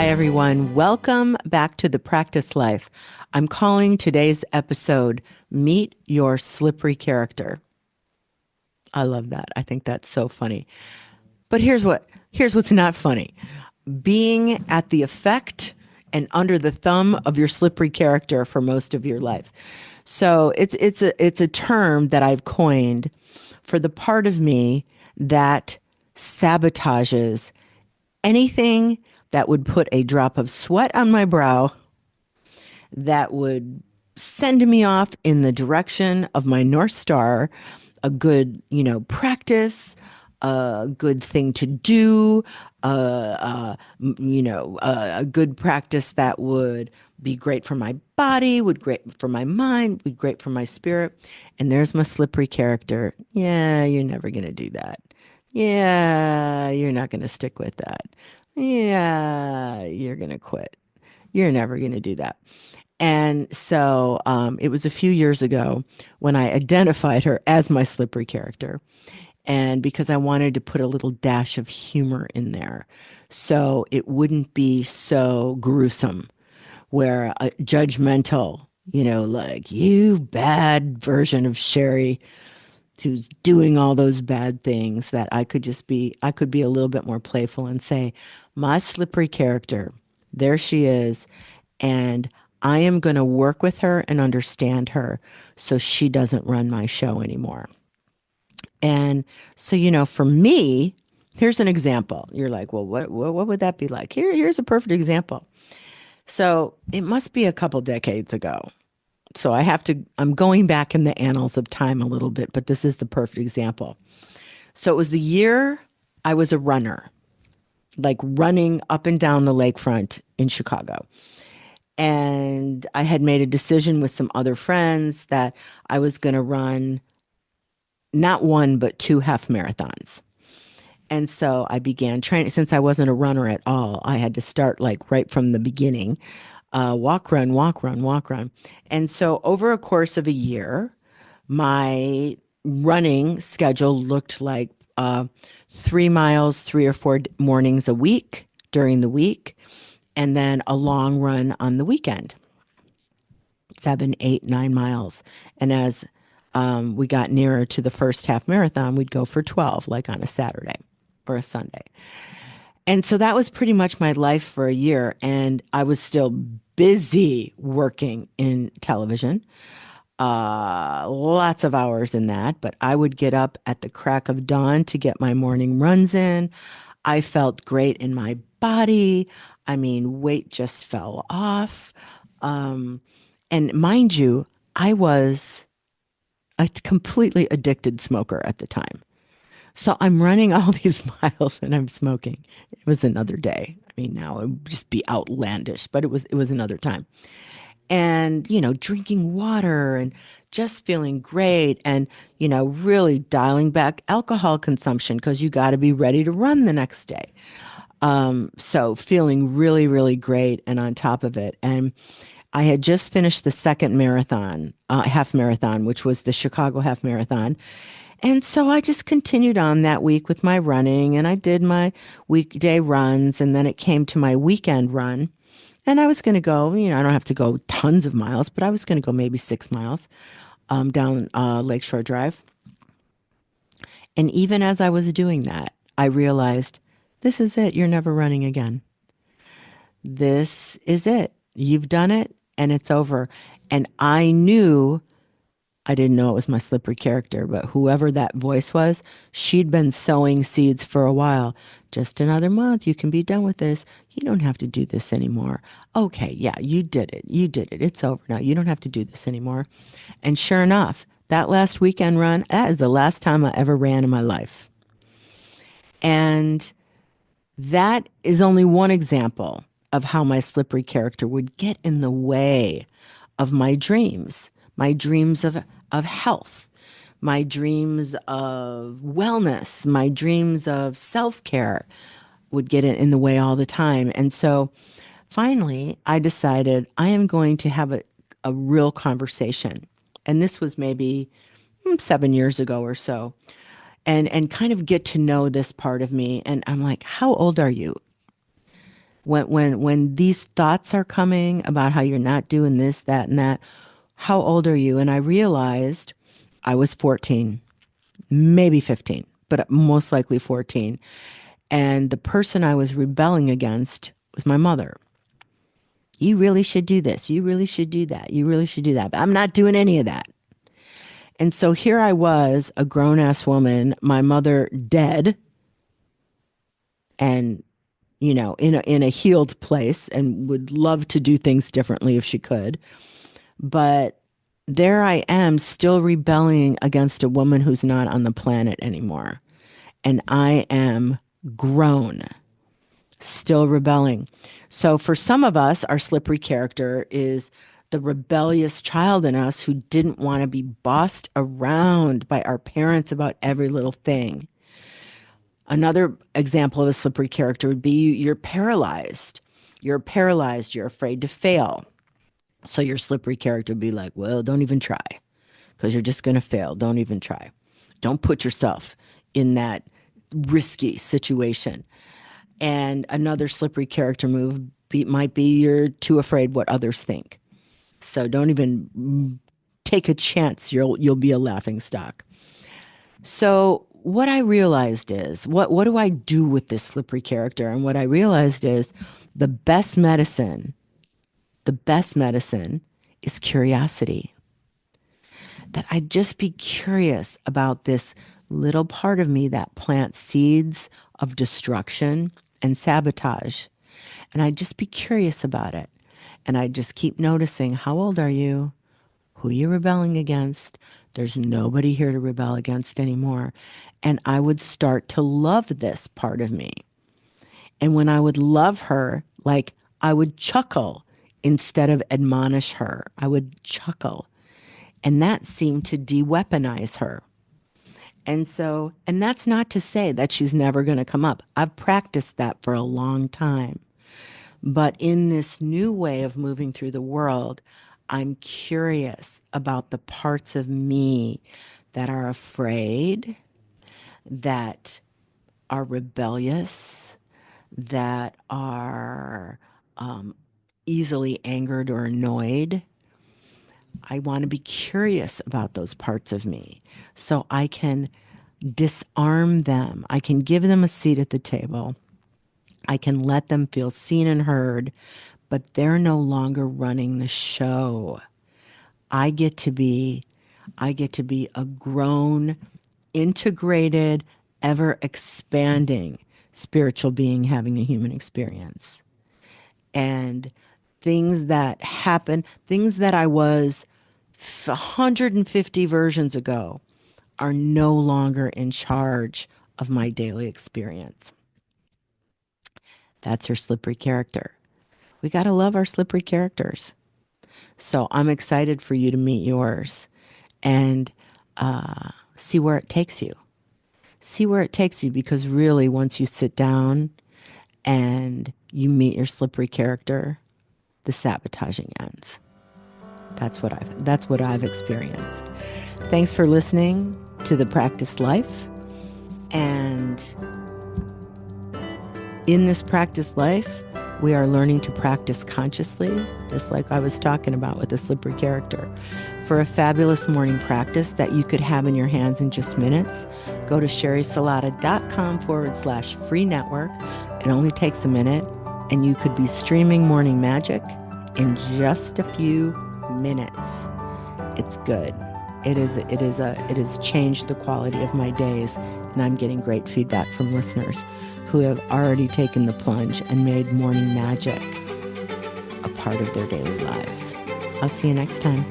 Hi, everyone. Welcome back to The Practice Life. I'm calling today's episode Meet Your Slippery Character. I love that. I think that's so funny. But here's what's not funny. Being at the effect and under the thumb of your slippery character for most of your life. So it's a term that I've coined for the part of me that sabotages anything that would put a drop of sweat on my brow, that would send me off in the direction of my North Star, a good, practice, a good thing to do, a good practice that would be great for my body, would great for my mind, would great for my spirit. And there's my slippery character. Yeah, you're never going to do that. Yeah, you're not going to stick with that. Yeah, you're going to quit. You're never going to do that. And so it was a few years ago when I identified her as my slippery character. And because I wanted to put a little dash of humor in there so it wouldn't be so gruesome, where judgmental, like you bad version of Sherry who's doing all those bad things, that I could be a little bit more playful and say, my slippery character, there she is. And I am going to work with her and understand her so she doesn't run my show anymore. And so, for me, here's an example. You're like, well, what would that be like? Here's a perfect example. So it must be a couple decades ago. So I'm going back in the annals of time a little bit, but this is the perfect example. So it was the year I was a runner, like running up and down the lakefront in Chicago. And I had made a decision with some other friends that I was going to run not one, but two half marathons. And so I began training. Since I wasn't a runner at all, I had to start like right from the beginning, walk, run, walk, run, walk, run. And so over a course of a year, my running schedule looked like 3 miles, 3 or 4 mornings a week during the week, and then a long run on the weekend, 7, 8, 9 miles. And as we got nearer to the first half marathon, we'd go for 12, like on a Saturday or a Sunday. And so that was pretty much my life for a year. And I was still busy working in television, lots of hours in that. But I would get up at the crack of dawn to get my morning runs in. I felt great in my body. I mean, weight just fell off. Um, and mind you, I was a completely addicted smoker at the time. So I'm running all these miles and I'm smoking. It was another day. I mean, now it would just be outlandish, but it was another time. And, drinking water and just feeling great, and, really dialing back alcohol consumption because you got to be ready to run the next day. So feeling really, really great and on top of it. And I had just finished the second marathon, half marathon, which was the Chicago half marathon. And so I just continued on that week with my running, and I did my weekday runs, and then it came to my weekend run. And I was going to go, I don't have to go tons of miles, but I was going to go maybe 6 miles down Lakeshore Drive. And even as I was doing that, I realized this is it. You're never running again. This is it. You've done it and it's over. And I didn't know it was my slippery character, but whoever that voice was, she'd been sowing seeds for a while. Just another month, you can be done with this. You don't have to do this anymore. Okay, yeah, you did it. You did it. It's over now. You don't have to do this anymore. And sure enough, that last weekend run, that is the last time I ever ran in my life. And that is only one example of how my slippery character would get in the way of my dreams of health, my dreams of wellness, my dreams of self care would get in the way all the time. And so finally, I decided I am going to have a real conversation. And this was maybe 7 years ago or so. And kind of get to know this part of me. And I'm like, how old are you? When these thoughts are coming about how you're not doing this, that, and that, how old are you? And I realized I was 14, maybe 15, but most likely 14. And the person I was rebelling against was my mother. You really should do this. You really should do that. You really should do that. But I'm not doing any of that. And so here I was, a grown ass woman, my mother dead, and in a healed place, and would love to do things differently if she could. But there I am, still rebelling against a woman who's not on the planet anymore. And I am grown, still rebelling. So for some of us, our slippery character is the rebellious child in us who didn't want to be bossed around by our parents about every little thing. Another example of a slippery character would be you're paralyzed. You're paralyzed. You're afraid to fail. So your slippery character would be like, well, don't even try because you're just going to fail. Don't even try. Don't put yourself in that risky situation. And another slippery character move might be you're too afraid what others think. So don't even take a chance. You'll be a laughing stock. So what I realized is, what do I do with this slippery character? And what I realized is the best medicine is curiosity. That I'd just be curious about this little part of me that plants seeds of destruction and sabotage. And I'd just be curious about it. And I'd just keep noticing, how old are you? Who are you rebelling against? There's nobody here to rebel against anymore. And I would start to love this part of me. And when I would love her, like I would chuckle instead of admonish her. I would chuckle. And that seemed to de-weaponize her. And that's not to say that she's never going to come up. I've practiced that for a long time. But in this new way of moving through the world, I'm curious about the parts of me that are afraid, that are rebellious, that are easily angered or annoyed. I want to be curious about those parts of me so I can disarm them. I can give them a seat at the table. I can let them feel seen and heard, but they're no longer running the show. I get to be a grown, integrated, ever expanding spiritual being having a human experience. And things that happen, things that I was 150 versions ago, are no longer in charge of my daily experience. That's her slippery character. We got to love our slippery characters. So I'm excited for you to meet yours and see where it takes you. See where it takes you, because really, once you sit down and you meet your slippery character, the sabotaging ends. That's what I've experienced. Thanks for listening to The Practice Life. And in this practice life, we are learning to practice consciously, just like I was talking about with the slippery character. For a fabulous morning practice that you could have in your hands in just minutes, go to sherrysalata.com/free network. It only takes a minute, and you could be streaming morning magic in just a few minutes. It's good. It has changed the quality of my days, and I'm getting great feedback from listeners who have already taken the plunge and made morning magic a part of their daily lives. I'll see you next time.